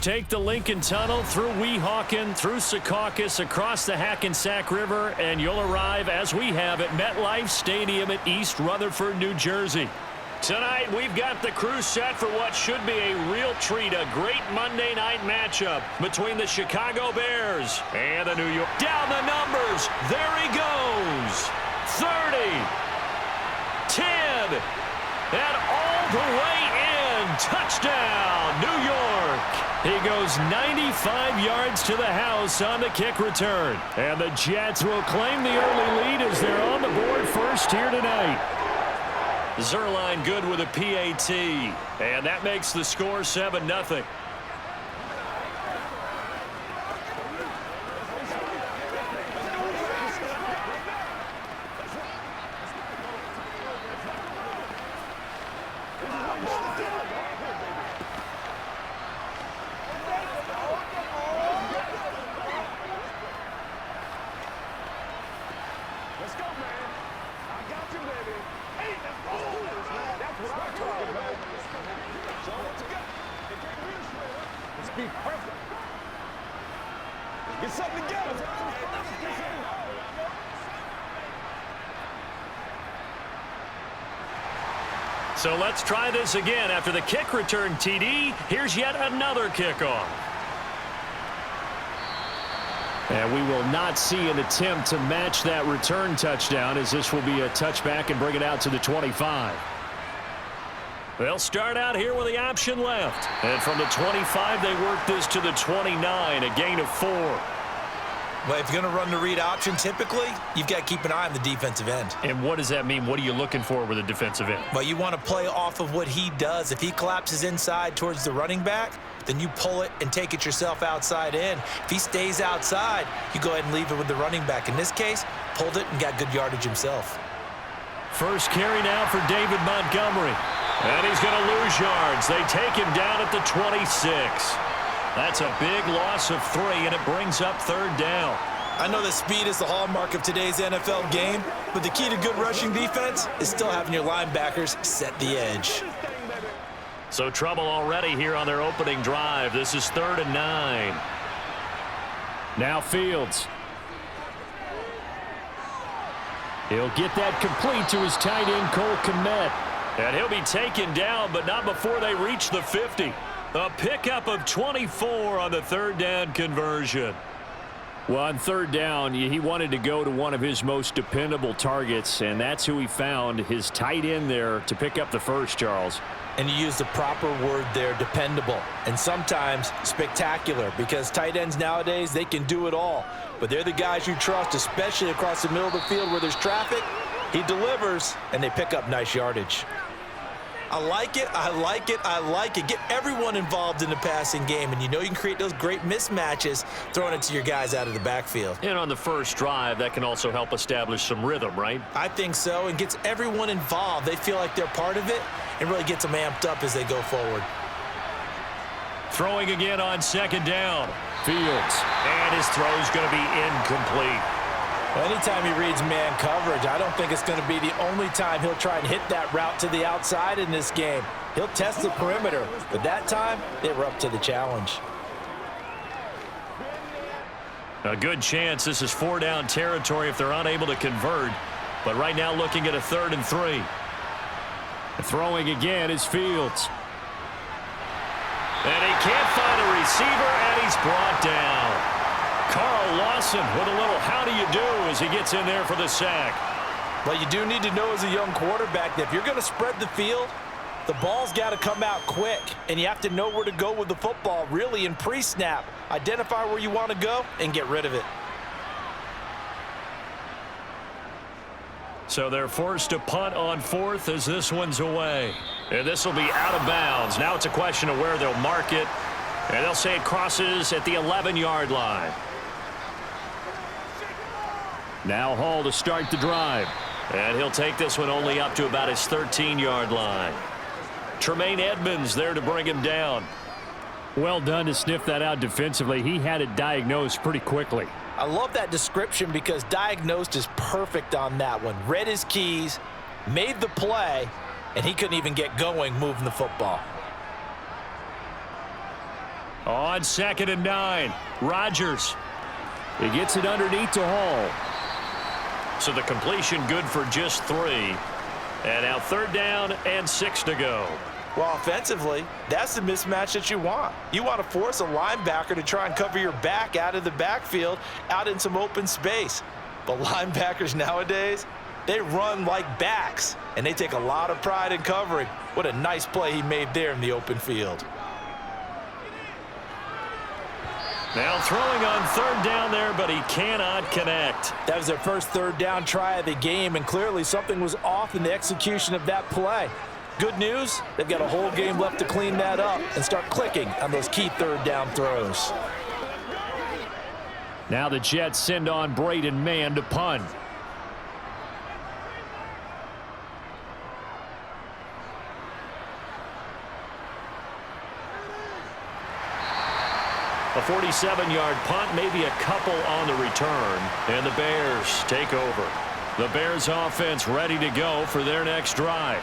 take the Lincoln Tunnel through Weehawken, through Secaucus, across the Hackensack River, and you'll arrive, as we have, at MetLife Stadium at East Rutherford, New Jersey. Tonight, we've got the crew set for what should be a real treat, a great Monday night matchup between the Chicago Bears and the New York. Down the numbers. There he goes. 30, 10, and all the way in. Touchdown, New York. He goes 95 yards to the house on the kick return. And the Jets will claim the early lead as they're on the board first here tonight. Zerline good with a PAT, and that makes the score 7-0. Get something together. So let's try this again. After the kick return TD, here's yet another kickoff. And we will not see an attempt to match that return touchdown, as this will be a touchback and bring it out to the 25. They'll start out here with the option left. And from the 25, they work this to the 29, a gain of 4. Well, if you're going to run the read option, typically, you've got to keep an eye on the defensive end. And what does that mean? What are you looking for with a defensive end? Well, you want to play off of what he does. If he collapses inside towards the running back, then you pull it and take it yourself outside in. If he stays outside, you go ahead and leave it with the running back. In this case, pulled it and got good yardage himself. First carry now for David Montgomery. And he's going to lose yards. They take him down at the 26. That's a big loss of 3, and it brings up 3rd down. I know that speed is the hallmark of today's NFL game, but the key to good rushing defense is still having your linebackers set the edge. So trouble already here on their opening drive. This is 3rd and 9. Now Fields. He'll get that complete to his tight end, Cole Kmet. And he'll be taken down, but not before they reach the 50. A pickup of 24 on the 3rd down conversion. Well, on 3rd down, he wanted to go to one of his most dependable targets, and that's who he found, his tight end there, to pick up the first, Charles. And you use the proper word there, dependable, and sometimes spectacular, because tight ends nowadays, they can do it all. But they're the guys you trust, especially across the middle of the field where there's traffic. He delivers, and they pick up nice yardage. I like it, I like it, I like it. Get everyone involved in the passing game, and you know you can create those great mismatches throwing it to your guys out of the backfield. And on the first drive, that can also help establish some rhythm, right? I think so, and gets everyone involved. They feel like they're part of it, and really gets them amped up as they go forward. Throwing again on 2nd down. Fields. And his throw's going to be incomplete. Anytime he reads man coverage, I don't think it's going to be the only time he'll try and hit that route to the outside in this game. He'll test the perimeter, but that time, they were up to the challenge. A good chance this is 4-down territory if they're unable to convert. But right now looking at a 3rd and 3. Throwing again is Fields. And he can't find a receiver, and he's brought down. Carl Lawson with a little how do you do as he gets in there for the sack. Well, you do need to know as a young quarterback that if you're going to spread the field, the ball's got to come out quick, and you have to know where to go with the football, really, in pre-snap. Identify where you want to go and get rid of it. So they're forced to punt on 4th as this one's away. And this will be out of bounds. Now it's a question of where they'll mark it, and they'll say it crosses at the 11-yard line. Now Hall to start the drive. And he'll take this one only up to about his 13-yard line. Tremaine Edmonds there to bring him down. Well done to sniff that out defensively. He had it diagnosed pretty quickly. I love that description because diagnosed is perfect on that one. Read his keys, made the play, and he couldn't even get going moving the football. On 2nd and 9, Rodgers. He gets it underneath to Hall. So the completion good for just 3. And now 3rd down and 6 to go. Well, offensively, that's the mismatch that you want. You want to force a linebacker to try and cover your back out of the backfield, out in some open space. But linebackers nowadays, they run like backs, and they take a lot of pride in covering. What a nice play he made there in the open field. Now throwing on 3rd down there, but he cannot connect. That was their first 3rd down try of the game, and clearly something was off in the execution of that play. Good news, they've got a whole game left to clean that up and start clicking on those key 3rd down throws. Now the Jets send on Braden Mann to punt. A 47-yard punt, maybe a couple on the return, and the Bears take over. The Bears offense ready to go for their next drive.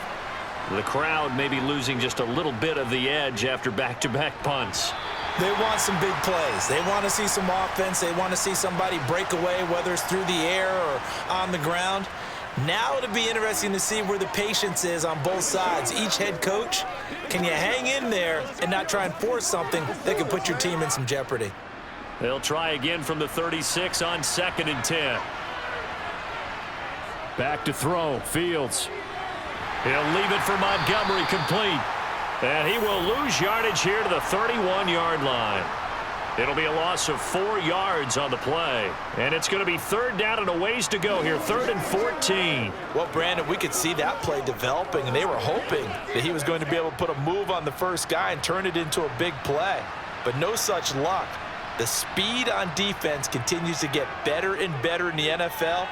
The crowd may be losing just a little bit of the edge after back-to-back punts. They want some big plays. They want to see some offense. They want to see somebody break away, whether it's through the air or on the ground. Now it'll be interesting to see where the patience is on both sides. Each head coach, can you hang in there and not try and force something that could put your team in some jeopardy? They'll try again from the 36 on 2nd and 10. Back to throw, Fields. He'll leave it for Montgomery, complete. And he will lose yardage here to the 31-yard line. It'll be a loss of 4 yards on the play. And it's going to be 3rd down and a ways to go here, 3rd and 14. Well, Brandon, we could see that play developing, and they were hoping that he was going to be able to put a move on the first guy and turn it into a big play. But no such luck. The speed on defense continues to get better and better in the NFL.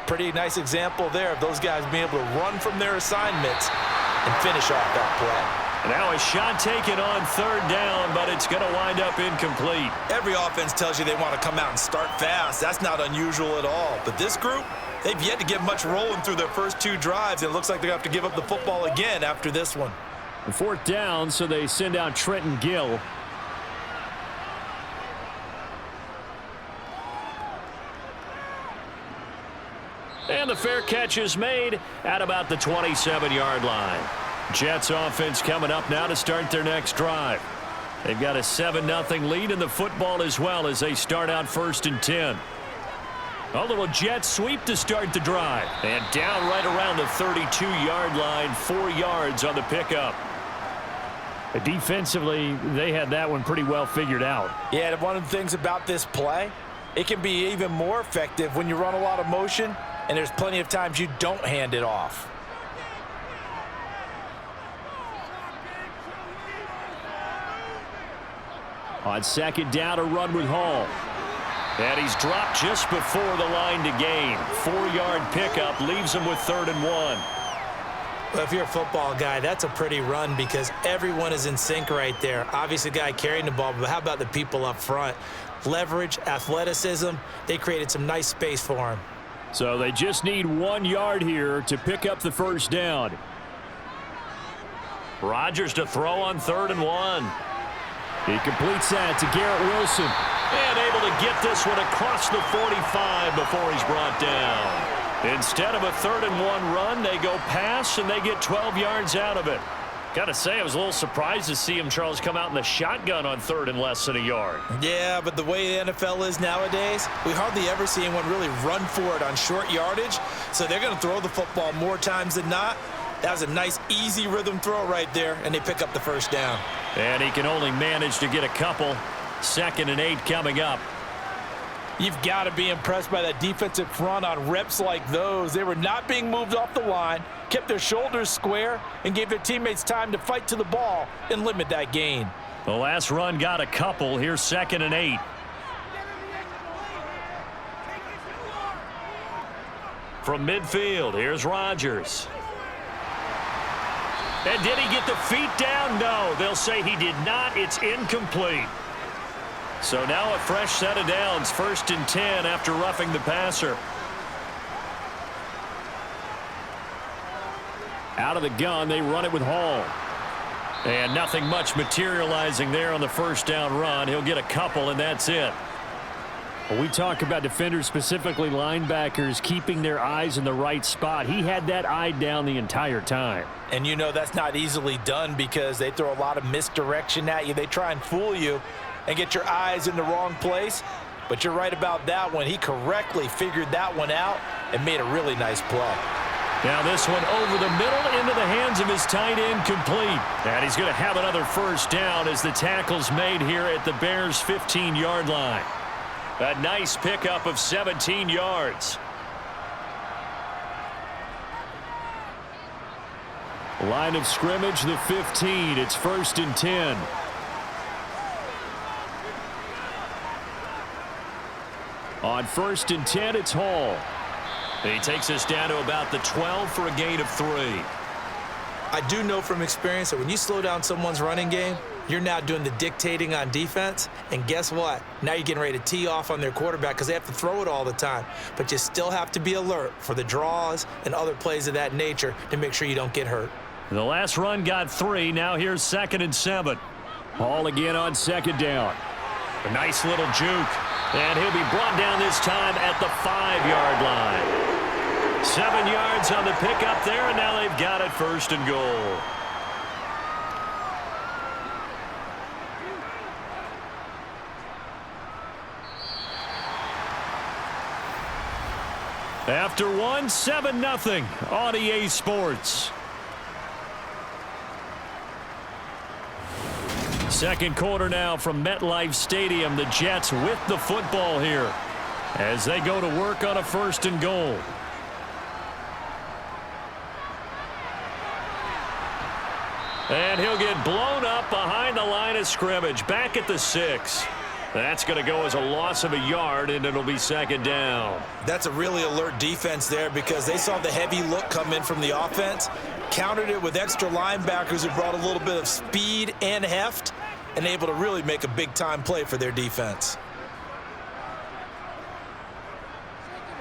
Pretty nice example there of those guys being able to run from their assignments and finish off that play. Now a shot taken on 3rd down, but it's going to wind up incomplete. Every offense tells you they want to come out and start fast. That's not unusual at all. But this group, they've yet to get much rolling through their first 2 drives. It looks like they're going to have to give up the football again after this one. 4th down, so they send out Trenton Gill. And the fair catch is made at about the 27-yard line. Jets offense coming up now to start their next drive. They've got a 7-0 lead in the football as well as they start out 1st and 10. A little jet sweep to start the drive. And down right around the 32-yard line, 4 yards on the pickup. Defensively, they had that one pretty well figured out. Yeah, one of the things about this play, it can be even more effective when you run a lot of motion, and there's plenty of times you don't hand it off. On 2nd down, a run with Hall. And he's dropped just before the line to gain. 4-yard pickup leaves him with 3rd and 1. Well, if you're a football guy, that's a pretty run because everyone is in sync right there. Obviously, the guy carrying the ball, but how about the people up front? Leverage, athleticism, they created some nice space for him. So they just need 1 yard here to pick up the 1st down. Rodgers to throw on 3rd and 1. He completes that to Garrett Wilson. And able to get this one across the 45 before he's brought down. Instead of a 3rd and 1 run, they go pass, and they get 12 yards out of it. Got to say, I was a little surprised to see him, Charles, come out in the shotgun on 3rd and less than a yard. Yeah, but the way the NFL is nowadays, we hardly ever see anyone really run for it on short yardage. So they're going to throw the football more times than not. That was a nice, easy rhythm throw right there, and they pick up the 1st down. And he can only manage to get a couple. 2nd and 8 coming up. You've got to be impressed by that defensive front on reps like those. They were not being moved off the line, kept their shoulders square, and gave their teammates time to fight to the ball and limit that gain. The last run got a couple. Here's 2nd and 8. From midfield, here's Rodgers. And did he get the feet down? No, they'll say he did not. It's incomplete. So now a fresh set of downs, 1st and 10 after roughing the passer. Out of the gun, they run it with Hall. And nothing much materializing there on the first down run. He'll get a couple, and that's it. When we talk about defenders, specifically linebackers, keeping their eyes in the right spot, he had that eye down the entire time. And you know that's not easily done because they throw a lot of misdirection at you. They try and fool you and get your eyes in the wrong place. But you're right about that one. He correctly figured that one out and made a really nice play. Now this one over the middle into the hands of his tight end, complete. And he's going to have another first down as the tackle's made here at the Bears' 15-yard line. A nice pickup of 17 yards. Line of scrimmage, the 15. It's 1st and 10. On 1st and 10, it's Hall. He takes us down to about the 12 for a gain of 3. I do know from experience that when you slow down someone's running game, you're now doing the dictating on defense. And guess what? Now you're getting ready to tee off on their quarterback because they have to throw it all the time. But you still have to be alert for the draws and other plays of that nature to make sure you don't get hurt. The last run got 3. Now here's 2nd and 7. Hall again on 2nd down. A nice little juke. And he'll be brought down this time at the 5-yard line. 7 yards on the pickup there, and now they've got it 1st and goal. After 1, 7-0 on EA Sports. Second quarter now from MetLife Stadium. The Jets with the football here as they go to work on a 1st and goal. And he'll get blown up behind the line of scrimmage. Back at the 6. That's going to go as a loss of a yard, and it'll be 2nd down. That's a really alert defense there because they saw the heavy look come in from the offense, countered it with extra linebackers who brought a little bit of speed and heft, and able to really make a big-time play for their defense.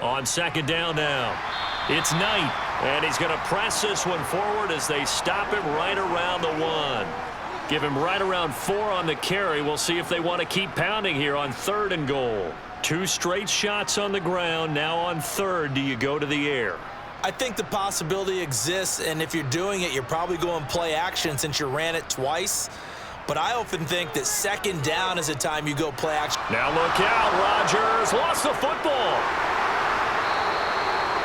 On 2nd down now, it's Knight, and he's going to press this one forward as they stop him right around the 1. Give him right around 4 on the carry. We'll see if they want to keep pounding here on 3rd and goal. 2 straight shots on the ground. Now on 3rd, do you go to the air? I think the possibility exists, and if you're doing it, you're probably going play action since you ran it twice. But I often think that 2nd down is the time you go play action. Now look out, Rodgers lost the football.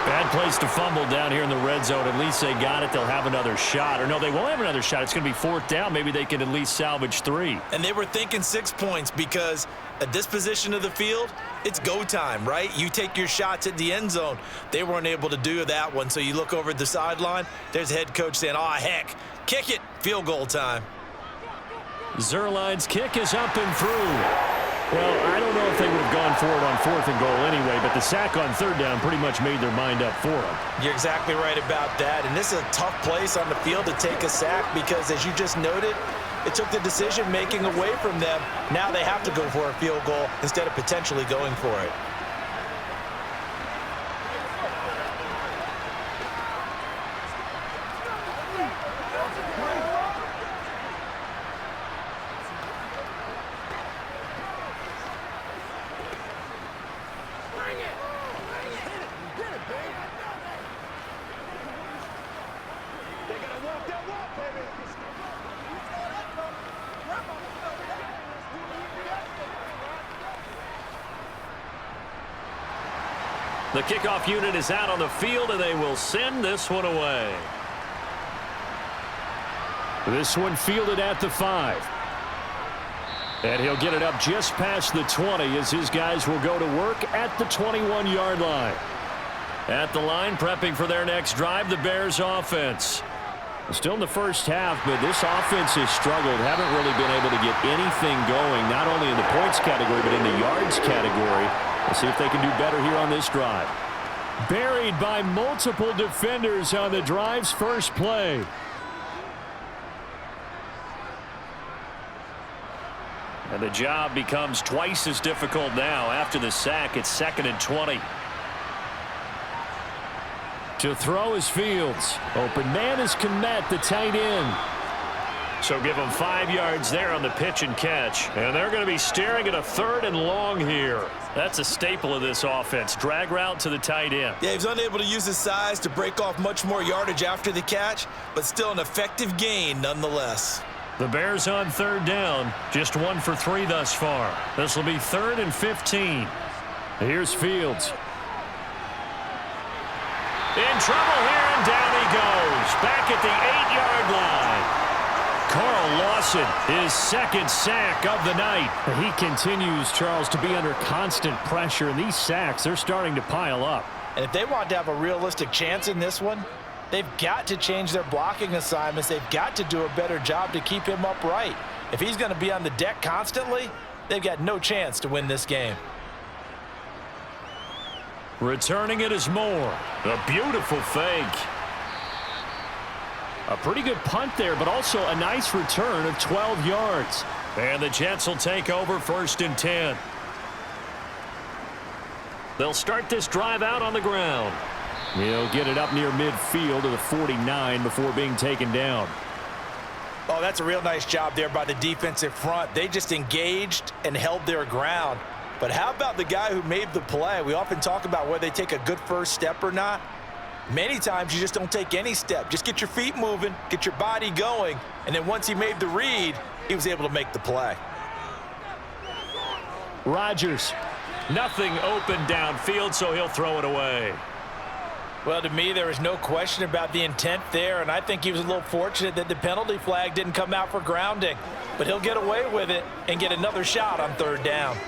Bad place to fumble down here in the red zone. At least they got it. They'll have another shot. Or no, they won't have another shot. It's going to be 4th down. Maybe they can at least salvage 3. And they were thinking 6 points because at this position of the field, it's go time, right? You take your shots at the end zone. They weren't able to do that one. So you look over at the sideline. There's the head coach saying, oh, heck, kick it. Field goal time. Zerline's kick is up and through. Well, I don't know if they would have gone for it on 4th and goal anyway, but the sack on 3rd down pretty much made their mind up for them. You're exactly right about that, and this is a tough place on the field to take a sack because, as you just noted, it took the decision-making away from them. Now they have to go for a field goal instead of potentially going for it. The kickoff unit is out on the field, and they will send this one away. This one fielded at the 5. And he'll get it up just past the 20 as his guys will go to work at the 21-yard line. At the line, prepping for their next drive, the Bears offense. Still in the first half, but this offense has struggled. Haven't really been able to get anything going, not only in the points category, but in the yards category. We'll see if they can do better here on this drive. Buried by multiple defenders on the drive's first play. And the job becomes twice as difficult now. After the sack, it's 2nd and 20. To throw is Fields. Open man is Kmet, the tight end. So give them 5 yards there on the pitch and catch. And they're going to be staring at a 3rd and long here. That's a staple of this offense. Drag route to the tight end. Yeah, he's unable to use his size to break off much more yardage after the catch, but still an effective gain nonetheless. The Bears on 3rd down. Just 1 for 3 thus far. This will be 3rd and 15. Here's Fields. In trouble here, and down he goes. Back at the 8-yard line. Carl Lawson, his 2nd sack of the night. He continues, Charles, to be under constant pressure, and these sacks, they're starting to pile up. And if they want to have a realistic chance in this one, they've got to change their blocking assignments. They've got to do a better job to keep him upright. If he's going to be on the deck constantly, they've got no chance to win this game. Returning it is Moore. A beautiful fake. A pretty good punt there, but also a nice return of 12 yards. And the Jets will take over 1st and 10. They'll start this drive out on the ground. He'll get it up near midfield to the 49 before being taken down. Oh, that's a real nice job there by the defensive front. They just engaged and held their ground. But how about the guy who made the play? We often talk about whether they take a good first step or not. Many times you just don't take any step. Just get your feet moving, get your body going, and then once he made the read, he was able to make the play. Rodgers. Nothing open downfield, so he'll throw it away. Well, to me, there was no question about the intent there, and I think he was a little fortunate that the penalty flag didn't come out for grounding. But he'll get away with it and get another shot on 3rd down.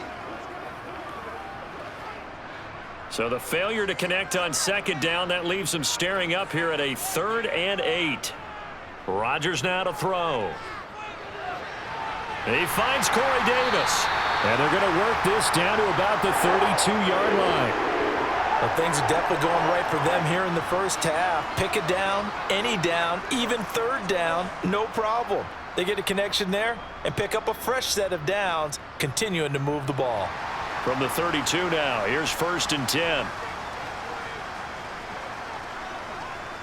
So the failure to connect on 2nd down, that leaves them staring up here at a 3rd and 8. Rodgers now to throw. He finds Corey Davis. And they're going to work this down to about the 32-yard line. Well, things are definitely going right for them here in the first half. Pick a down, any down, even 3rd down, no problem. They get a connection there and pick up a fresh set of downs, continuing to move the ball. From the 32 now, here's 1st and 10.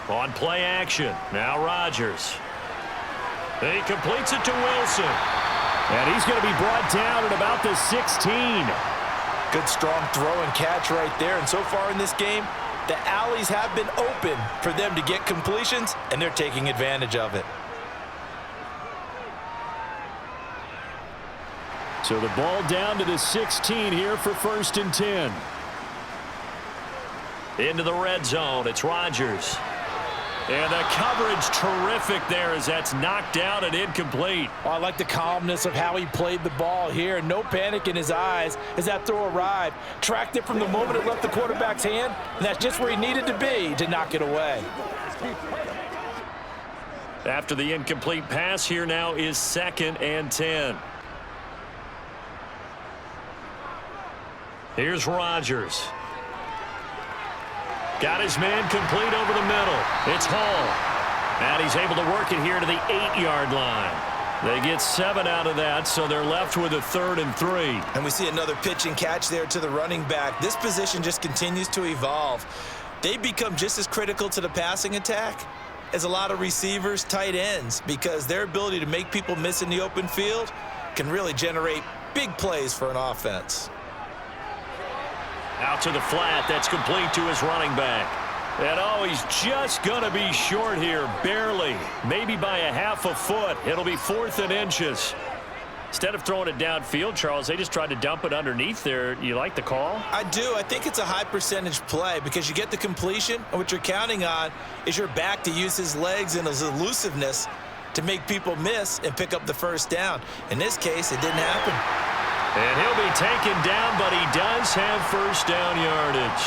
On play action, now Rodgers. He completes it to Wilson. And he's going to be brought down at about the 16. Good strong throw and catch right there. And so far in this game, the alleys have been open for them to get completions, and they're taking advantage of it. So the ball down to the 16 here for 1st and 10. Into the red zone, it's Rodgers. And the coverage terrific there as that's knocked down and incomplete. Oh, I like the calmness of how he played the ball here. No panic in his eyes as that throw arrived. Tracked it from the moment it left the quarterback's hand, and that's just where he needed to be to knock it away. After the incomplete pass, here now is 2nd and 10. Here's Rodgers. Got his man complete over the middle. It's Hall. And he's able to work it here to the 8-yard line. They get 7 out of that, so they're left with a 3rd and 3. And we see another pitch and catch there to the running back. This position just continues to evolve. They become just as critical to the passing attack as a lot of receivers, tight ends, because their ability to make people miss in the open field can really generate big plays for an offense. Out to the flat. That's complete to his running back. And oh, he's just going to be short here, barely. Maybe by a half a foot. It'll be 4th and inches. Instead of throwing it downfield, Charles, they just tried to dump it underneath there. You like the call? I do. I think it's a high percentage play because you get the completion, and what you're counting on is your back to use his legs and his elusiveness to make people miss and pick up the 1st down. In this case, it didn't happen. And he'll be taken down, but he does have 1st down yardage.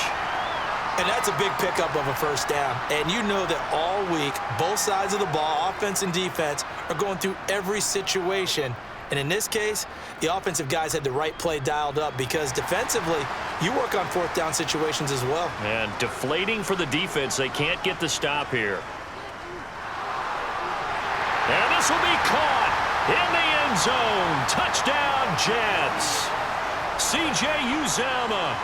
And that's a big pickup of a 1st down. And you know that all week, both sides of the ball, offense and defense, are going through every situation. And in this case, the offensive guys had the right play dialed up because defensively, you work on 4th down situations as well. And deflating for the defense. They can't get the stop here. And this will be caught in the end zone. Touchdown, Jets. C.J. Uzomah,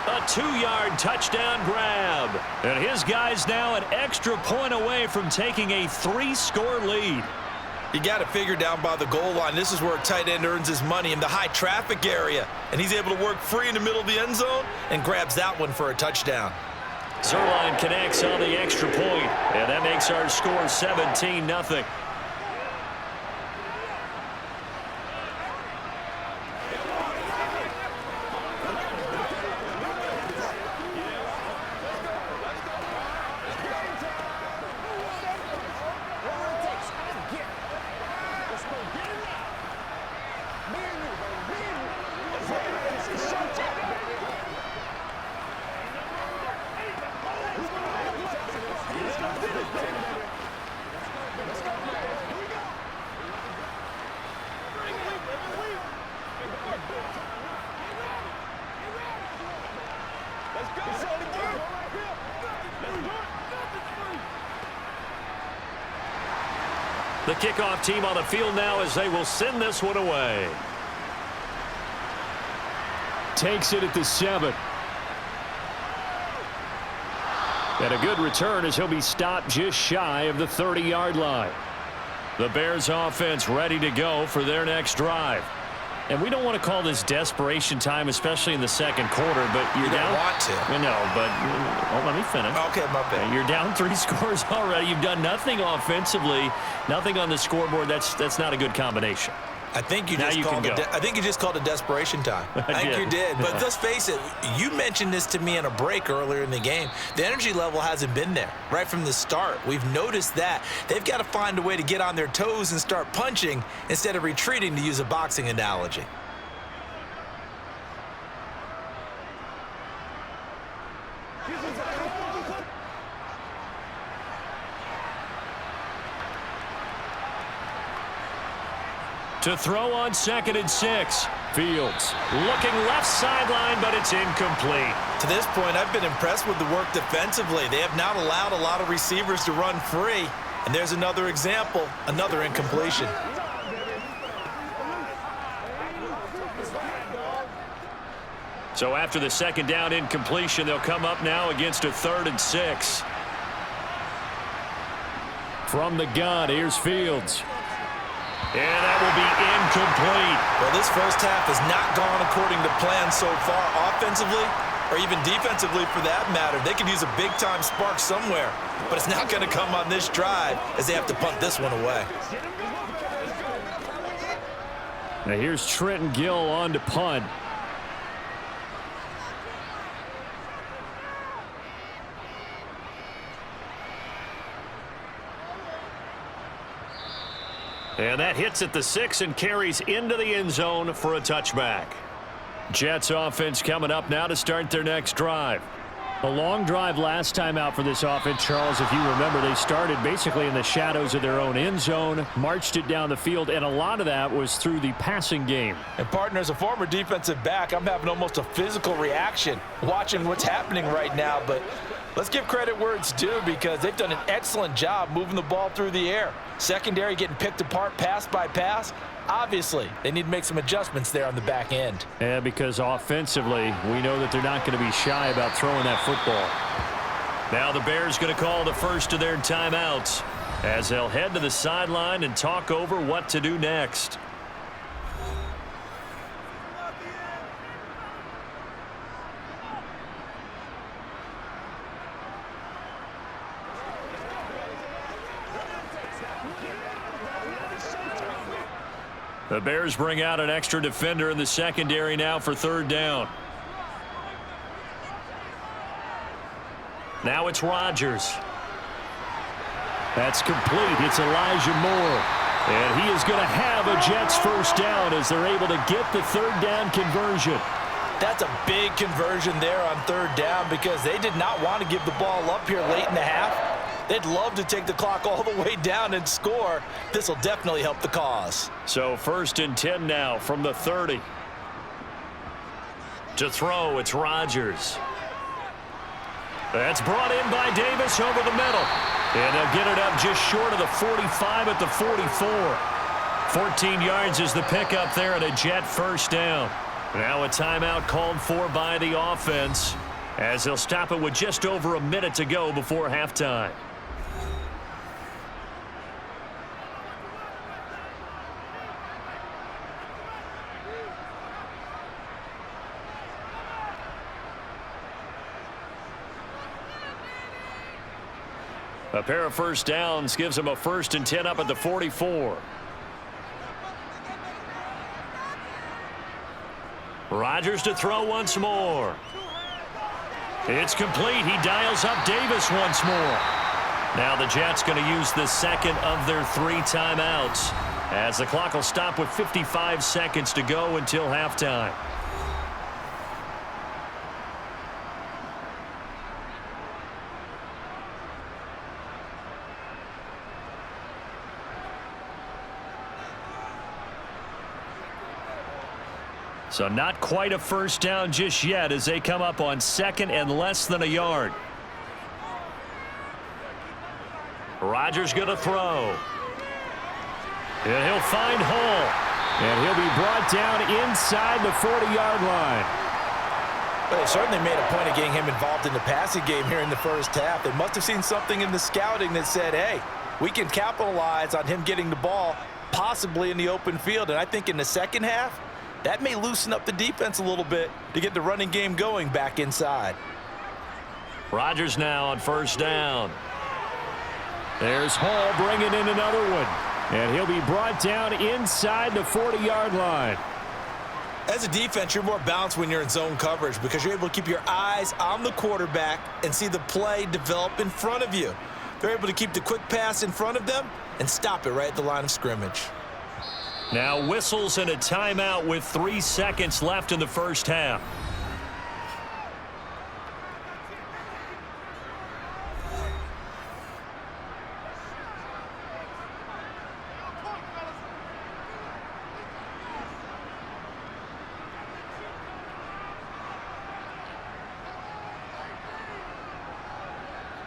a 2-yard touchdown grab. And his guys now an extra point away from taking a 3-score lead. You got to figure down by the goal line. This is where a tight end earns his money, in the high traffic area. And he's able to work free in the middle of the end zone and grabs that one for a touchdown. Zerline connects on the extra point, and that makes our score 17-0. The kickoff team on the field now as they will send this one away. Takes it at the 7. And a good return as he'll be stopped just shy of the 30-yard line. The Bears offense ready to go for their next drive. And we don't want to call this desperation time, especially in the second quarter, but you're down. You don't want to. I know, but let me finish. Okay, my bad. You're down 3 scores already. You've done nothing offensively, nothing on the scoreboard. That's not a good combination. I think you just called it desperation time. I think you did. But let's face it, you mentioned this to me in a break earlier in the game. The energy level hasn't been there right from the start. We've noticed that. They've got to find a way to get on their toes and start punching instead of retreating, to use a boxing analogy. To throw on 2nd and 6. Fields looking left sideline, but it's incomplete. To this point, I've been impressed with the work defensively. They have not allowed a lot of receivers to run free. And there's another example, another incompletion. So after the 2nd down incompletion, they'll come up now against a 3rd and 6. From the gun, here's Fields. And that will be incomplete. Well, this first half has not gone according to plan so far, offensively or even defensively for that matter. They could use a big-time spark somewhere, but it's not going to come on this drive as they have to punt this one away. Now here's Trenton Gill on to punt. And that hits at the 6 and carries into the end zone for a touchback. Jets offense coming up now to start their next drive. A long drive last time out for this offense, Charles. If you remember, they started basically in the shadows of their own end zone, marched it down the field, and a lot of that was through the passing game. And, partner, as a former defensive back, I'm having almost a physical reaction watching what's happening right now. But let's give credit where it's due, because they've done an excellent job moving the ball through the air. Secondary getting picked apart pass by pass. Obviously, they need to make some adjustments there on the back end. Yeah, because offensively, we know that they're not going to be shy about throwing that football. Now the Bears going to call the first of their timeouts as they'll head to the sideline and talk over what to do next. The Bears bring out an extra defender in the secondary now for 3rd down. Now it's Rodgers. That's complete. It's Elijah Moore. And he is going to have a Jets first down as they're able to get the 3rd down conversion. That's a big conversion there on 3rd down, because they did not want to give the ball up here late in the half. They'd love to take the clock all the way down and score. This will definitely help the cause. So 1st and 10 now from the 30. To throw, it's Rodgers. That's brought in by Davis over the middle. And they'll get it up just short of the 45 at the 44. 14 yards is the pickup there, and a Jet first down. Now a timeout called for by the offense as they'll stop it with just over a minute to go before halftime. A pair of first downs gives them a 1st and 10 up at the 44. Rodgers to throw once more. It's complete. He dials up Davis once more. Now the Jets going to use the second of their 3 timeouts, as the clock will stop with 55 seconds to go until halftime. So not quite a first down just yet as they come up on 2nd and less than a yard. Rodgers going to throw. And he'll find Hall. And he'll be brought down inside the 40-yard line. Well, they certainly made a point of getting him involved in the passing game here in the first half. They must have seen something in the scouting that said, hey, we can capitalize on him getting the ball possibly in the open field. And I think in the second half, that may loosen up the defense a little bit to get the running game going back inside. Rodgers now on first down. There's Hall bringing in another one. And he'll be brought down inside the 40-yard line. As a defense, you're more balanced when you're in zone coverage because you're able to keep your eyes on the quarterback and see the play develop in front of you. They're able to keep the quick pass in front of them and stop it right at the line of scrimmage. Now whistles and a timeout with 3 seconds left in the first half.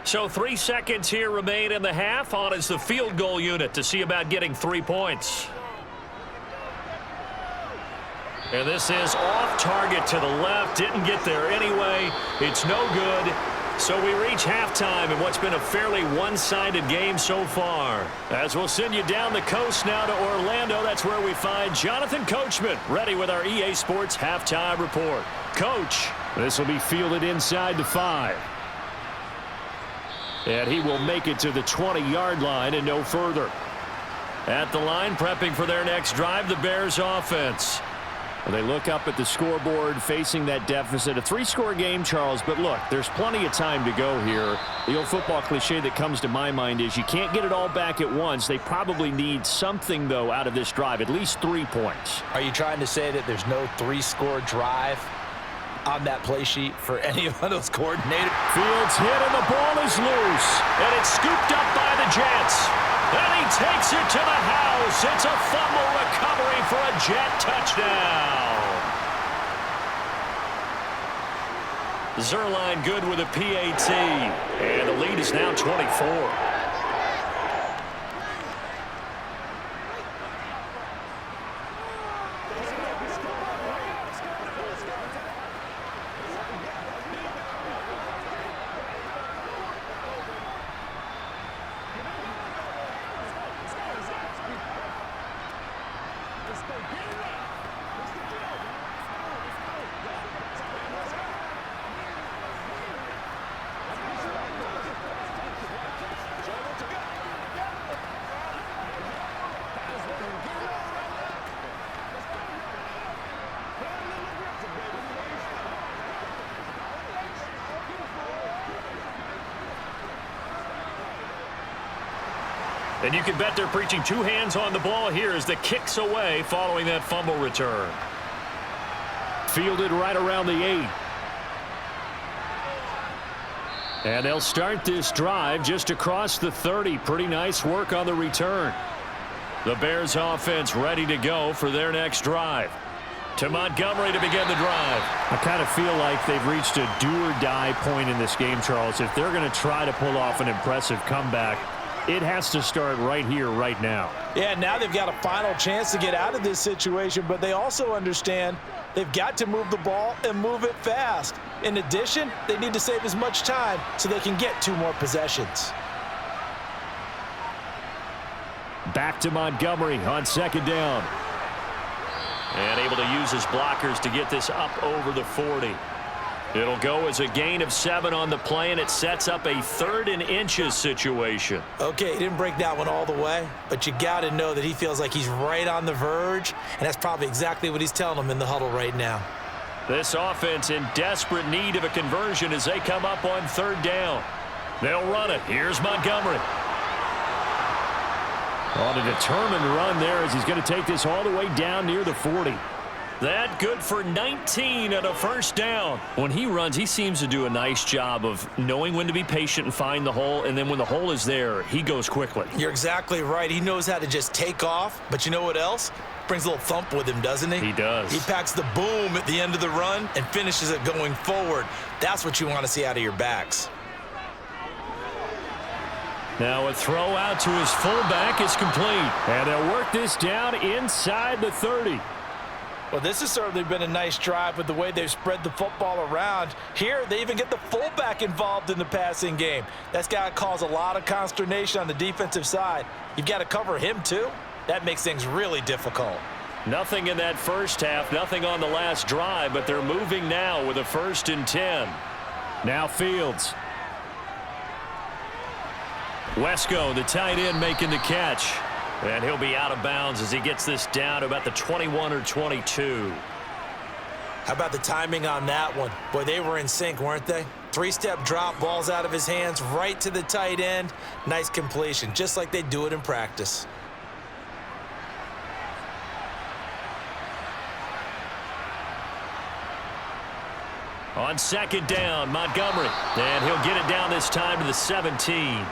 So 3 seconds here remain in the half. On is the field goal unit to see about getting 3 points. And this is off target to the left. Didn't get there anyway. It's no good. So we reach halftime in what's been a fairly one-sided game so far. As we'll send you down the coast now to Orlando, that's where we find Jonathan Coachman ready with our EA Sports halftime report. Coach. This will be fielded inside the 5. And he will make it to the 20-yard line and no further. At the line, prepping for their next drive, the Bears offense. Well, they look up at the scoreboard facing that deficit. A 3-score game, Charles, but look, there's plenty of time to go here. The old football cliche that comes to my mind is you can't get it all back at once. They probably need something, though, out of this drive, at least 3 points. Are you trying to say that there's no 3-score drive on that play sheet for any of those coordinators? Fields hit and the ball is loose. And it's scooped up by the Jets. And he takes it to the house. It's a fumble recovery for a Jet touchdown. Zerline good with a PAT. And the lead is now 24. And you can bet they're preaching 2 hands on the ball here as the kick's away following that fumble return. Fielded right around the 8. And they'll start this drive just across the 30. Pretty nice work on the return. The Bears offense ready to go for their next drive. To Montgomery to begin the drive. I kind of feel like they've reached a do-or-die point in this game, Charles. If they're going to try to pull off an impressive comeback, it has to start right here, right now. Yeah, now they've got a final chance to get out of this situation, but they also understand they've got to move the ball and move it fast. In addition, they need to save as much time so they can get 2 more possessions. Back to Montgomery on 2nd down. And able to use his blockers to get this up over the 40. It'll go as a gain of 7 on the play, and it sets up a 3rd and inches situation. Okay, he didn't break that one all the way, but you got to know that he feels like he's right on the verge, and that's probably exactly what he's telling them in the huddle right now. This offense in desperate need of a conversion as they come up on 3rd down. They'll run it. Here's Montgomery. On a determined run there as he's going to take this all the way down near the 40. That good for 19 and a 1st down. When he runs, he seems to do a nice job of knowing when to be patient and find the hole, and then when the hole is there, he goes quickly. You're exactly right. He knows how to just take off, but you know what else? Brings a little thump with him, doesn't he? He does. He packs the boom at the end of the run and finishes it going forward. That's what you want to see out of your backs. Now a throw out to his fullback is complete. And they'll work this down inside the 30. Well, this has certainly been a nice drive with the way they've spread the football around. Here, they even get the fullback involved in the passing game. That's got to cause a lot of consternation on the defensive side. You've got to cover him, too. That makes things really difficult. Nothing in that first half, nothing on the last drive, but they're moving now with a 1st and 10. Now Fields. Wesco, the tight end, making the catch. And he'll be out of bounds as he gets this down to about the 21 or 22. How about the timing on that one? Boy, they were in sync, weren't they? 3-step drop, balls out of his hands, right to the tight end. Nice completion, just like they do it in practice. On 2nd down, Montgomery. And he'll get it down this time to the 17.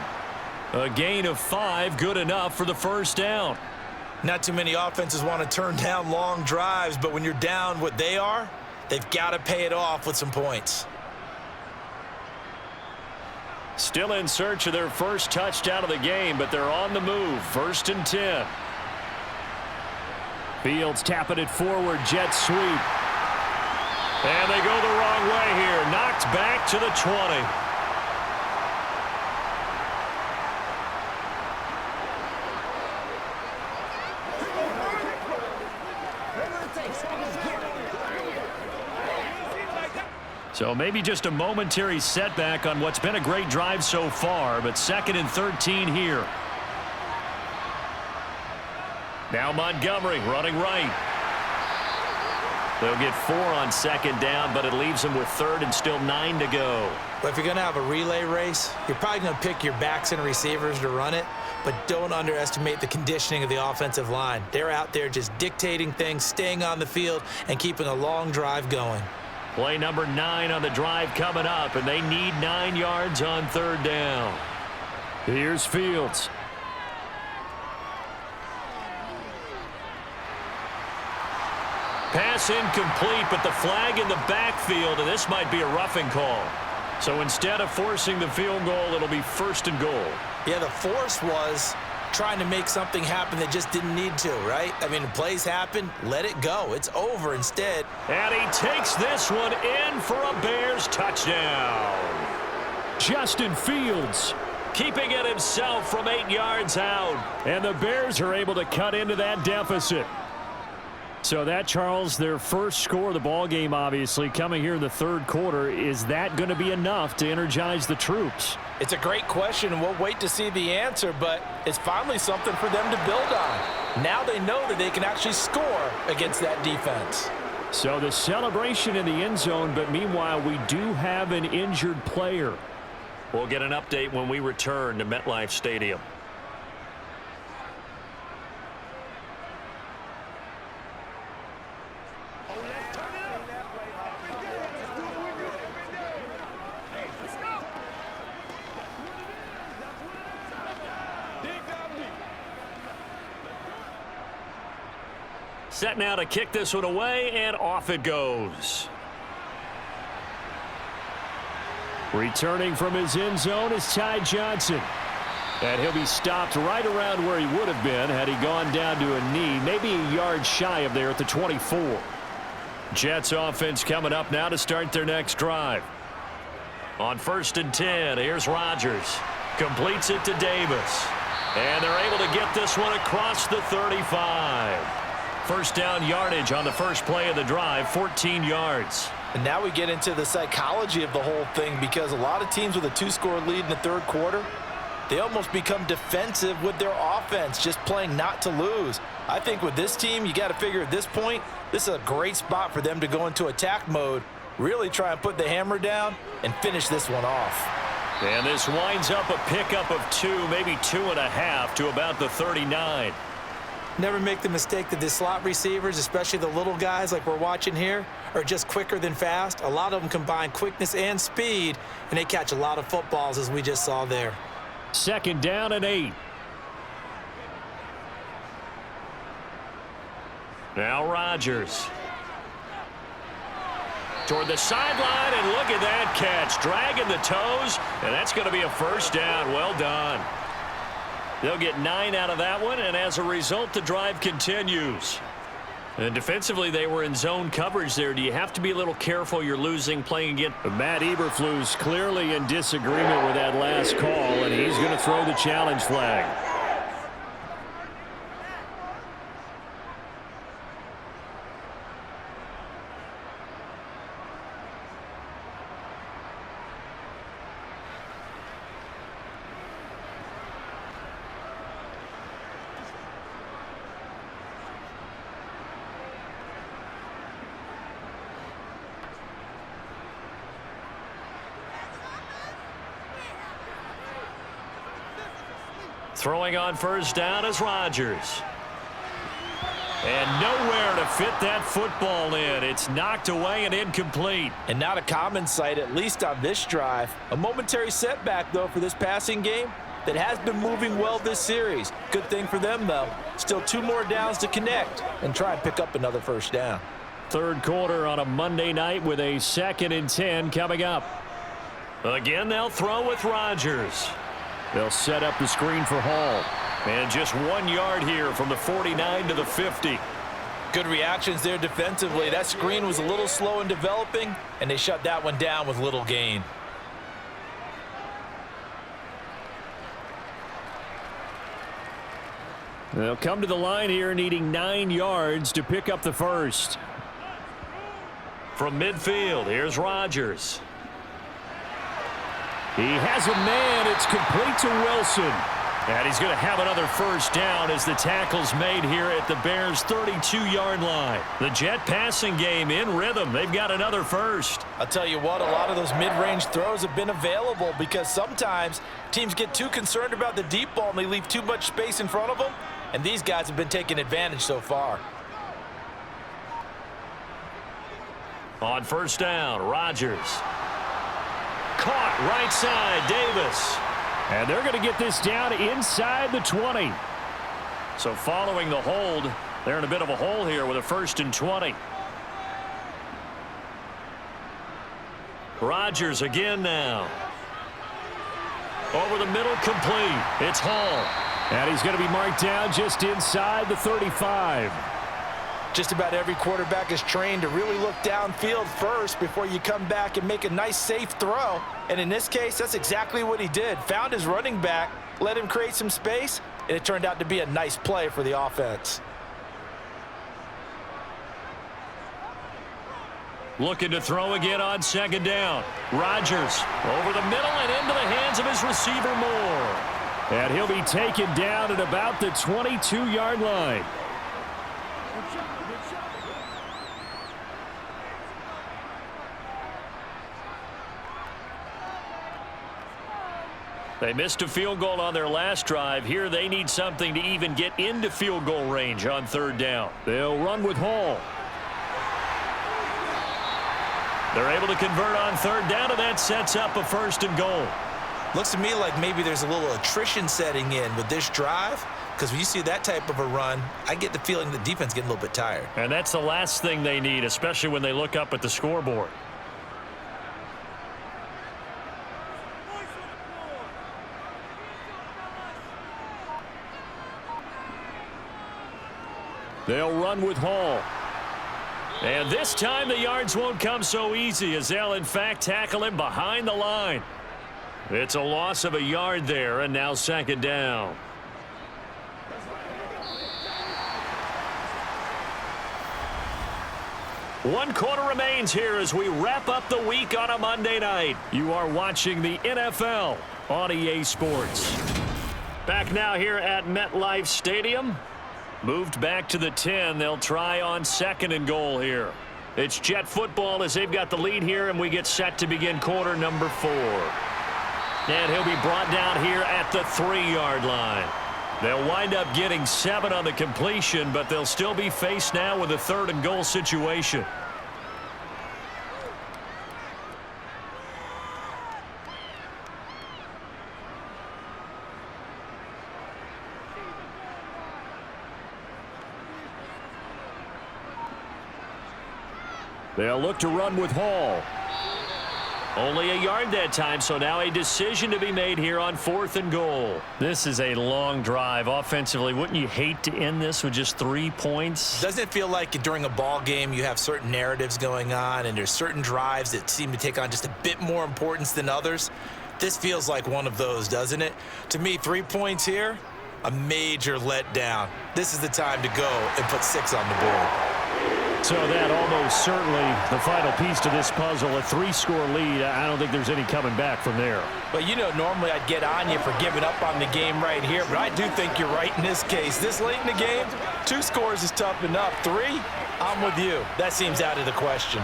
A gain of 5, good enough for the 1st down. Not too many offenses want to turn down long drives, but when you're down what they are, they've got to pay it off with some points. Still in search of their first touchdown of the game, but they're on the move. 1st and 10. Fields tapping it forward, jet sweep. And they go the wrong way here. Knocked back to the 20. So maybe just a momentary setback on what's been a great drive so far, but 2nd and 13 here. Now Montgomery running right. They'll get 4 on 2nd down, but it leaves them with 3rd and still 9 to go. But if you're going to have a relay race, you're probably going to pick your backs and receivers to run it, but don't underestimate the conditioning of the offensive line. They're out there just dictating things, staying on the field, and keeping a long drive going. Play number 9 on the drive coming up, and they need 9 yards on 3rd down. Here's Fields. Pass incomplete, but the flag in the backfield, and this might be a roughing call. So instead of forcing the field goal, it'll be 1st and goal. Yeah, the force was trying to make something happen that just didn't need to, right? I mean, plays happen, let it go. It's over instead. And he takes this one in for a Bears touchdown. Justin Fields keeping it himself from 8 yards out. And the Bears are able to cut into that deficit. So that, Charles, their first score of the ball game, obviously, coming here in the 3rd quarter. Is that going to be enough to energize the troops? It's a great question, and we'll wait to see the answer, but it's finally something for them to build on. Now they know that they can actually score against that defense. So the celebration in the end zone, but meanwhile, we do have an injured player. We'll get an update when we return to MetLife Stadium. Set now to kick this one away, and off it goes. Returning from his end zone is Ty Johnson. And he'll be stopped right around where he would have been had he gone down to a knee, maybe a yard shy of there at the 24. Jets offense coming up now to start their next drive. On 1st and 10, here's Rodgers. Completes it to Davis. And they're able to get this one across the 35. First down yardage on the first play of the drive, 14 yards. And now we get into the psychology of the whole thing, because a lot of teams with a 2-score lead in the third quarter, they almost become defensive with their offense, just playing not to lose. I think with this team, you got to figure at this point, this is a great spot for them to go into attack mode, really try and put the hammer down and finish this one off. And this winds up a pickup of 2, maybe 2.5 to about the 39. Never make the mistake that the slot receivers, especially the little guys like we're watching here, are just quicker than fast. A lot of them combine quickness and speed, and they catch a lot of footballs, as we just saw there. 2nd down and 8. Now Rodgers. Toward the sideline, and look at that catch. Dragging the toes, and that's going to be a first down. Well done. They'll get 9 out of that one, and as a result, the drive continues. And defensively, they were in zone coverage there. Do you have to be a little careful you're losing playing against? Matt Eberflus clearly in disagreement with that last call, and he's going to throw the challenge flag. Throwing on first down is Rodgers. And nowhere to fit that football in. It's knocked away and incomplete. And not a common sight, at least on this drive. A momentary setback, though, for this passing game that has been moving well this series. Good thing for them, though. Still 2 more downs to connect and try and pick up another first down. Third quarter on a Monday night with a 2nd and 10 coming up. Again, they'll throw with Rodgers. They'll set up the screen for Hall. And just 1 yard here from the 49 to the 50. Good reactions there defensively. That screen was a little slow in developing, and they shut that one down with little gain. They'll come to the line here needing 9 yards to pick up the first. From midfield, here's Rodgers. He has a man. It's complete to Wilson. And he's going to have another first down as the tackle's made here at the Bears' 32-yard line. The Jet passing game in rhythm. They've got another first. I'll tell you what, a lot of those mid-range throws have been available because sometimes teams get too concerned about the deep ball and they leave too much space in front of them, and these guys have been taking advantage so far. On first down, Rodgers. Caught right side, Davis. And they're going to get this down inside the 20. So following the hold, they're in a bit of a hole here with a 1st and 20. Rodgers again now. Over the middle, complete. It's Hall. And he's going to be marked down just inside the 35. Just about every quarterback is trained to really look downfield first before you come back and make a nice, safe throw. And in this case, that's exactly what he did. Found his running back, let him create some space, and it turned out to be a nice play for the offense. Looking to throw again on 2nd down. Rodgers over the middle and into the hands of his receiver Moore. And he'll be taken down at about the 22-yard line. They missed a field goal on their last drive. Here they need something to even get into field goal range on 3rd down. They'll run with Hall. They're able to convert on 3rd down, and that sets up a 1st and goal. Looks to me like maybe there's a little attrition setting in with this drive, because when you see that type of a run, I get the feeling the defense getting a little bit tired. And that's the last thing they need, especially when they look up at the scoreboard. They'll run with Hall. And this time the yards won't come so easy as they'll in fact tackle him behind the line. It's a loss of a yard there, and now 2nd down. 1 quarter remains here as we wrap up the week on a Monday night. You are watching the NFL on EA Sports. Back now here at MetLife Stadium. Moved back to the 10. They'll try on 2nd and goal here. It's Jet football as they've got the lead here, and we get set to begin quarter number 4. And he'll be brought down here at the 3-yard line. They'll wind up getting 7 on the completion, but they'll still be faced now with a 3rd and goal situation. They'll look to run with Hall. Only a yard that time, so now a decision to be made here on 4th and goal. This is a long drive offensively. Wouldn't you hate to end this with just 3 points? Doesn't it feel like during a ball game you have certain narratives going on and there's certain drives that seem to take on just a bit more importance than others? This feels like one of those, doesn't it? To me, 3 points here, a major letdown. This is the time to go and put 6 on the board. So that almost certainly the final piece to this puzzle, a 3-score lead. I don't think there's any coming back from there. But, you know, normally I'd get on you for giving up on the game right here, but I do think you're right in this case. This late in the game, 2 scores is tough enough. 3, I'm with you. That seems out of the question.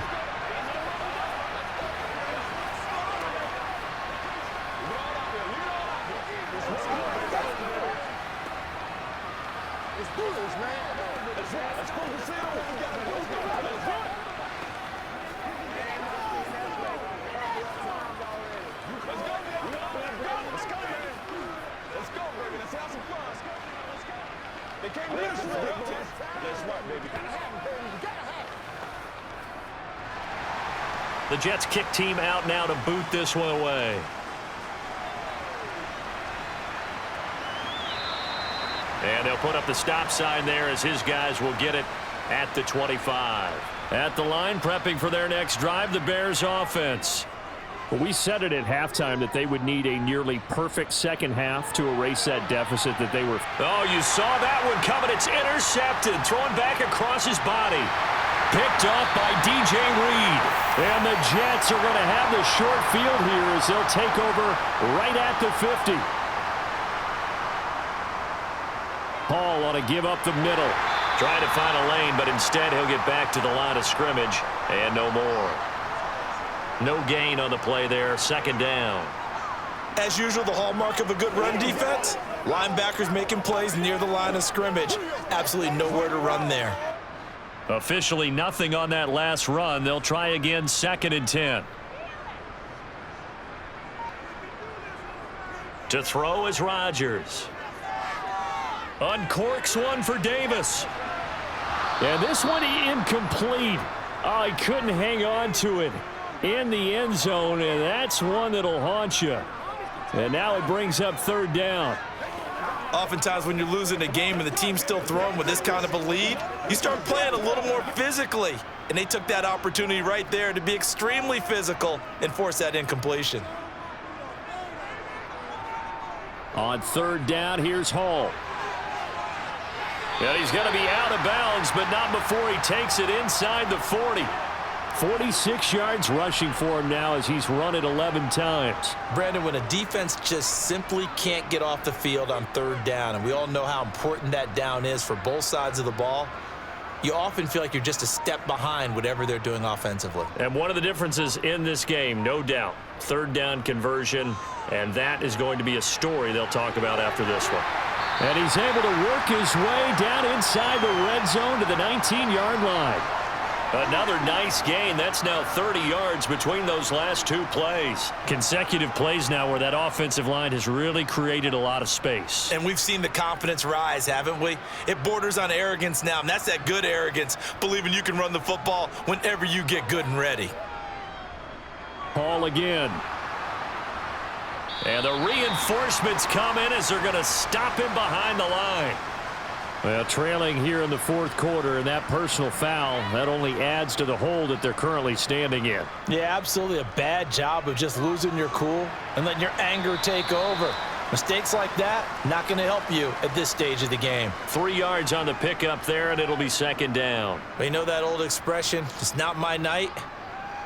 The Jets kick team out now to boot this one away. And they'll put up the stop sign there as his guys will get it at the 25. At the line, prepping for their next drive, the Bears offense. Well, we said it at halftime that they would need a nearly perfect second half to erase that deficit that they were. Oh, you saw that one coming. It's intercepted. Thrown back across his body. Picked off by DJ Reed. And the Jets are going to have the short field here as they'll take over right at the 50. Hall on a give up the middle. Trying to find a lane, but instead he'll get back to the line of scrimmage. And no more. No gain on the play there. 2nd down. As usual, the hallmark of a good run defense, linebackers making plays near the line of scrimmage. Absolutely nowhere to run there. Officially nothing on that last run. They'll try again 2nd and 10. To throw is Rodgers. Uncorks one for Davis. And this one incomplete. Oh, he couldn't hang on to it in the end zone, and that's one that'll haunt you. And now it brings up 3rd down. Oftentimes when you're losing a game and the team's still throwing with this kind of a lead, you start playing a little more physically. And they took that opportunity right there to be extremely physical and force that incompletion. On 3rd down, here's Hall. And he's going to be out of bounds, but not before he takes it inside the 40. 46 yards rushing for him now as he's run it 11 times. Brandon, when a defense just simply can't get off the field on 3rd down, and we all know how important that down is for both sides of the ball, you often feel like you're just a step behind whatever they're doing offensively. And one of the differences in this game, no doubt, 3rd down conversion, and that is going to be a story they'll talk about after this one. And he's able to work his way down inside the red zone to the 19-yard line. Another nice gain. That's now 30 yards between those last 2 plays. Consecutive plays now where that offensive line has really created a lot of space. And we've seen the confidence rise, haven't we? It borders on arrogance now, and that's that good arrogance, believing you can run the football whenever you get good and ready. Hall again. And the reinforcements come in as they're going to stop him behind the line. Well, trailing here in the 4th quarter, and that personal foul, that only adds to the hole that they're currently standing in. Yeah, absolutely a bad job of just losing your cool and letting your anger take over. Mistakes like that, not going to help you at this stage of the game. 3 yards on the pickup there, and it'll be second down. Well, you know that old expression, it's not my night?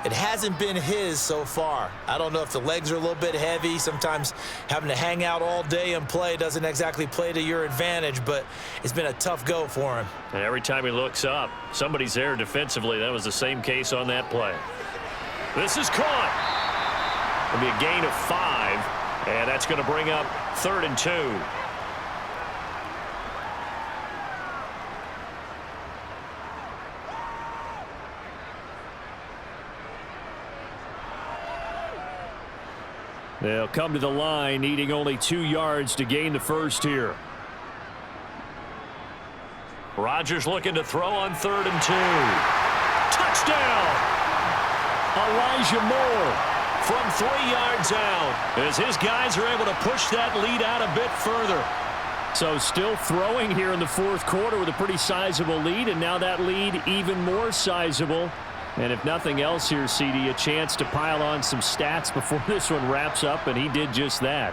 It hasn't been his so far. I don't know if the legs are a little bit heavy. Sometimes having to hang out all day and play doesn't exactly play to your advantage, but it's been a tough go for him. And every time he looks up, somebody's there defensively. That was the same case on that play. This is caught. It'll be a gain of 5, and that's going to bring up 3rd and 2. They'll come to the line, needing only 2 yards to gain the first here. Rodgers looking to throw on 3rd and 2. Touchdown! Elijah Moore from 3 yards out, as his guys are able to push that lead out a bit further. So still throwing here in the 4th quarter with a pretty sizable lead, and now that lead even more sizable. And if nothing else here, CD, a chance to pile on some stats before this one wraps up, and he did just that.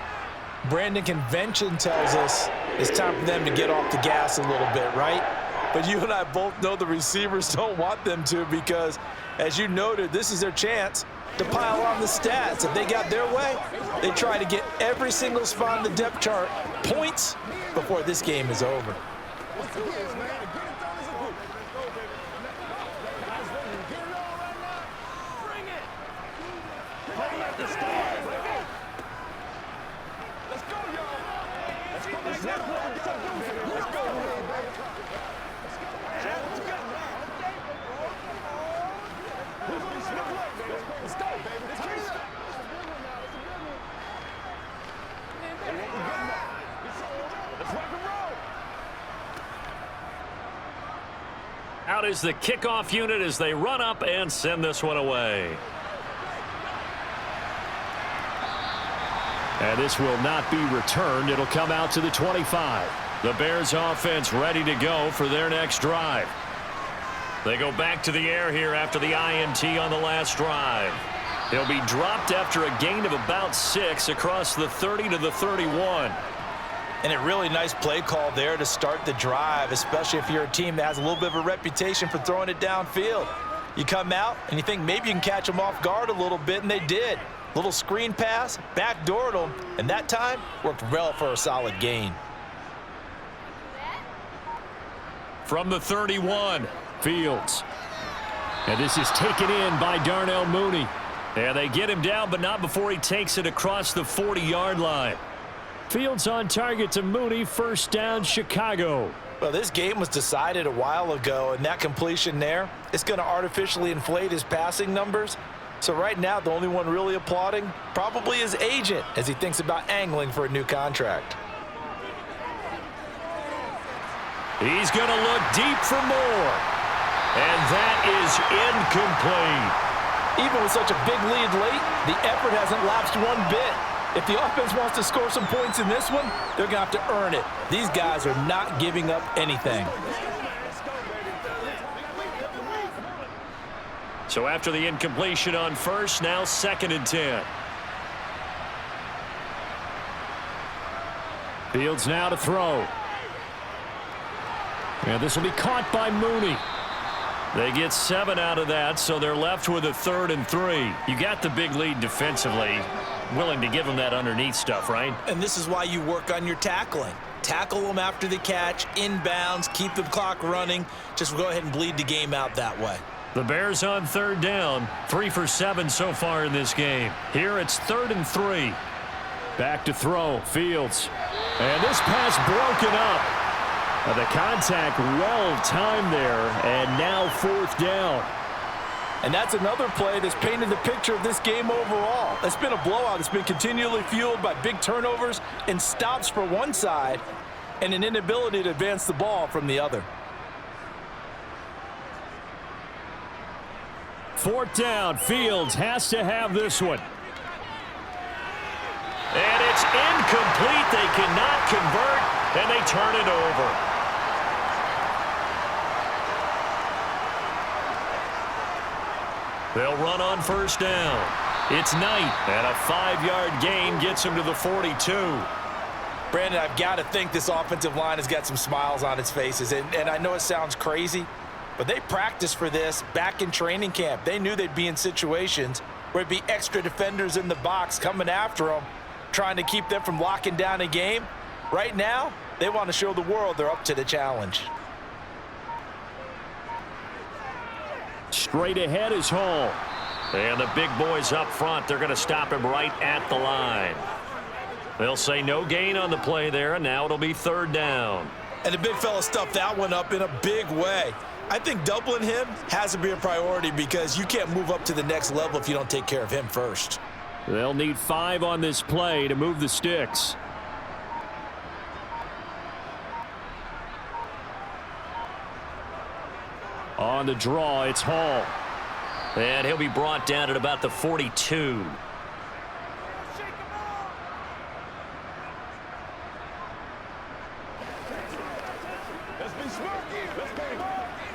Brandon, convention tells us it's time for them to get off the gas a little bit, right? But you and I both know the receivers don't want them to because, as you noted, this is their chance to pile on the stats. If they got their way, they try to get every single spot in the depth chart points before this game is over. Out is the kickoff unit as they run up and send this one away. And this will not be returned. It'll come out to the 25. The Bears offense ready to go for their next drive. They go back to the air here after the INT on the last drive. He'll be dropped after a gain of about 6 across the 30 to the 31. And a really nice play call there to start the drive, especially if you're a team that has a little bit of a reputation for throwing it downfield. You come out and you think maybe you can catch them off guard a little bit, and they did. Little screen pass, backdoored them, and that time worked well for a solid gain. From the 31, Fields. And this is taken in by Darnell Mooney. And they get him down, but not before he takes it across the 40-yard line. Fields on target to Mooney, first down, Chicago. Well, this game was decided a while ago, and that completion there, it's going to artificially inflate his passing numbers. So right now, the only one really applauding probably his agent as he thinks about angling for a new contract. He's going to look deep for more. And that is incomplete. Even with such a big lead late, the effort hasn't lapsed one bit. If the offense wants to score some points in this one, they're going to have to earn it. These guys are not giving up anything. So after the incompletion on first, now 2nd and 10. Fields now to throw. And this will be caught by Mooney. They get 7 out of that, so they're left with a 3rd and 3. You got the big lead defensively. Willing to give them that underneath stuff, right? And this is why you work on your tackling. Tackle them after the catch, inbounds, keep the clock running. Just go ahead and bleed the game out that way. The Bears on 3rd down, 3 for 7 so far in this game. Here it's 3rd and 3. Back to throw, Fields. And this pass broken up. The contact well timed there, and now 4th down. And that's another play that's painted the picture of this game overall. It's been a blowout. It's been continually fueled by big turnovers and stops for one side and an inability to advance the ball from the other. 4th down, Fields has to have this one. And it's incomplete. They cannot convert, and they turn it over. They'll run on 1st down. It's Knight, and a 5-yard gain gets him to the 42. Brandon, I've got to think this offensive line has got some smiles on its faces. And I know it sounds crazy, but they practiced for this back in training camp. They knew they'd be in situations where it'd be extra defenders in the box coming after them, trying to keep them from locking down a game. Right now, they want to show the world they're up to the challenge. Straight ahead is Hall. And the big boys up front, they're going to stop him right at the line. They'll say no gain on the play there, and now it'll be third down. And the big fella stuffed that one up in a big way. I think doubling him has to be a priority because you can't move up to the next level if you don't take care of him first. They'll need 5 on this play to move the sticks. On the draw, it's Hall. And he'll be brought down at about the 42. Let's be smart. Let's go.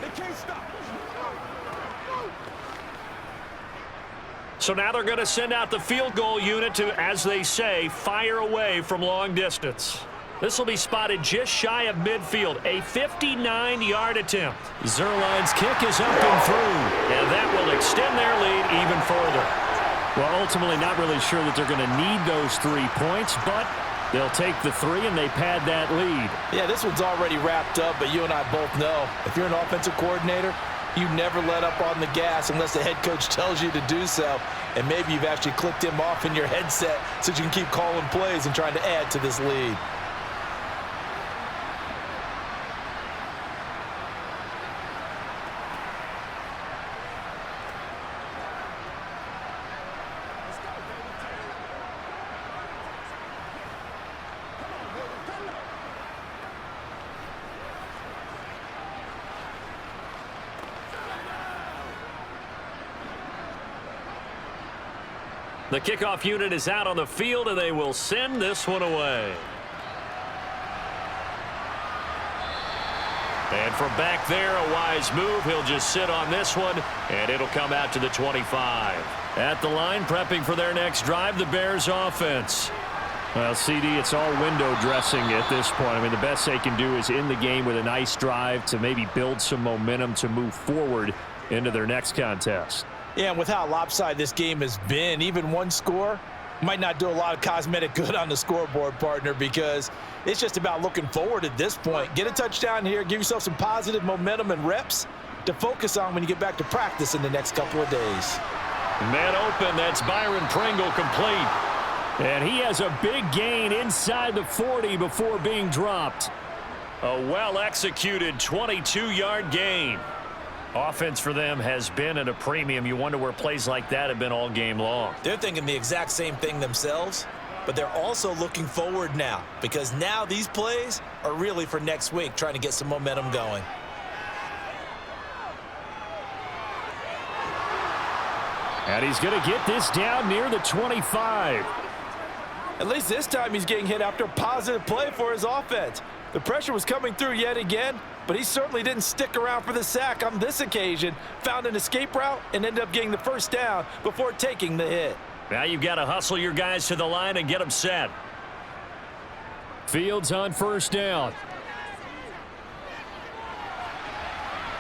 They can't stop. So now they're going to send out the field goal unit to, as they say, fire away from long distance. This will be spotted just shy of midfield, a 59-yard attempt. Zerline's kick is up and through, and that will extend their lead even further. Well, ultimately not really sure that they're going to need those 3 points, but they'll take the 3 and they pad that lead. Yeah, this one's already wrapped up, but you and I both know if you're an offensive coordinator, you never let up on the gas unless the head coach tells you to do so. And maybe you've actually clicked him off in your headset so you can keep calling plays and trying to add to this lead. The kickoff unit is out on the field, and they will send this one away. And from back there, a wise move. He'll just sit on this one, and it'll come out to the 25. At the line, prepping for their next drive, the Bears offense. Well, CD, it's all window dressing at this point. I mean, the best they can do is end the game with a nice drive to maybe build some momentum to move forward into their next contest. Yeah, and with how lopsided this game has been, even one score might not do a lot of cosmetic good on the scoreboard, partner, because it's just about looking forward at this point. Get a touchdown here, give yourself some positive momentum and reps to focus on when you get back to practice in the next couple of days. Man open, that's Byron Pringle complete. And he has a big gain inside the 40 before being dropped. A well-executed 22-yard gain. Offense for them has been at a premium. You wonder where plays like that have been all game long. They're thinking the exact same thing themselves, but they're also looking forward now because now these plays are really for next week, trying to get some momentum going. And he's going to get this down near the 25. At least this time he's getting hit after a positive play for his offense. The pressure was coming through yet again, but he certainly didn't stick around for the sack on this occasion. Found an escape route and ended up getting the first down before taking the hit. Now you've got to hustle your guys to the line and get them set. Fields on first down.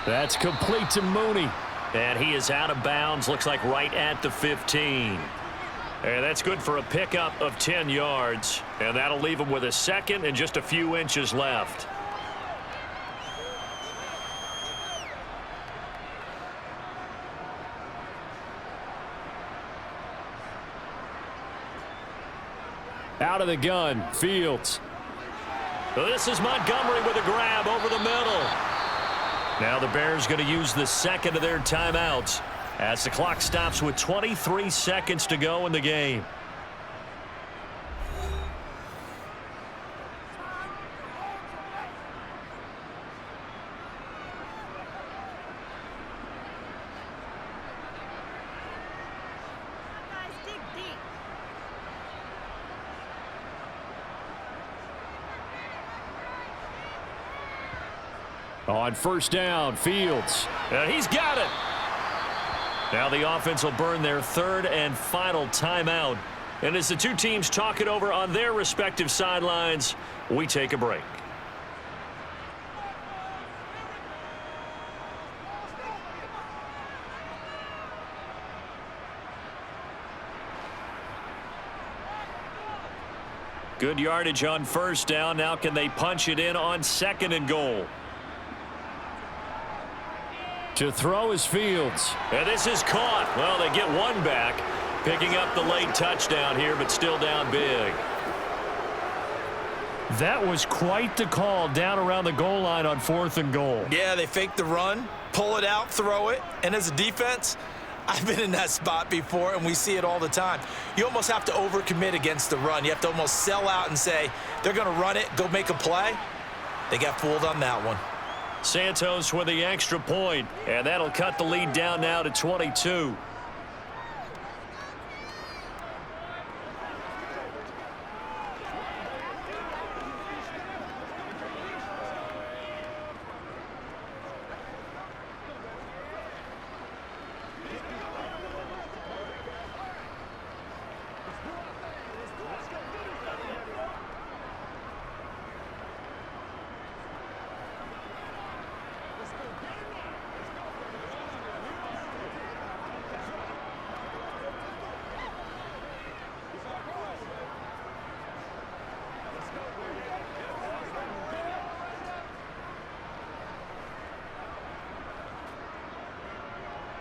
That's complete to Mooney. And he is out of bounds, looks like right at the 15. And that's good for a pickup of 10 yards. And that'll leave him with a second and just a few inches left. Out of the gun, Fields. This is Montgomery with a grab over the middle. Now the Bears going to use the second of their timeouts as the clock stops with 23 seconds to go in the game. On first down, Fields. And he's got it. Now the offense will burn their third and final timeout And as the two teams talk it over on their respective sidelines, we take a break. Good yardage on first down. Now can they punch it in on 2nd and goal? To throw is Fields. And this is caught. Well, they get one back, picking up the late touchdown here, but still down big. That was quite the call down around the goal line on 4th and goal. Yeah, they fake the run, pull it out, throw it, and as a defense, I've been in that spot before, and we see it all the time. You almost have to overcommit against the run. You have to almost sell out and say, they're going to run it, go make a play. They got fooled on that one. Santos with the extra point, and that'll cut the lead down now to 22.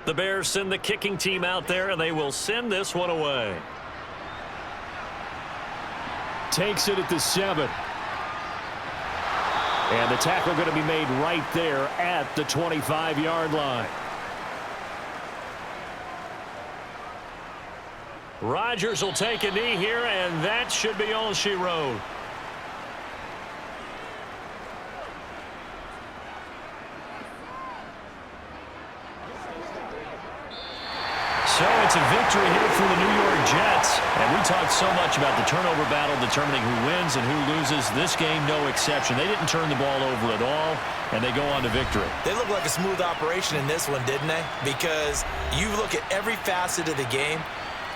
The Bears send the kicking team out there, and they will send this one away. Takes it at the 7. And the tackle going to be made right there at the 25-yard line. Rodgers will take a knee here, and that should be all she wrote. So it's a victory here for the New York Jets. And we talked so much about the turnover battle determining who wins and who loses. This game, no exception. They didn't turn the ball over at all, and they go on to victory. They look like a smooth operation in this one, didn't they? Because you look at every facet of the game,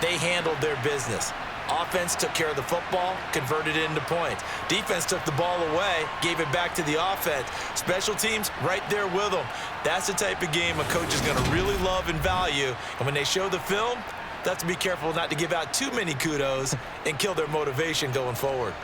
they handled their business. Offense took care of the football, converted it into points. Defense took the ball away, gave it back to the offense. Special teams, right there with them. That's the type of game a coach is going to really love and value. And when they show the film, they have to be careful not to give out too many kudos and kill their motivation going forward.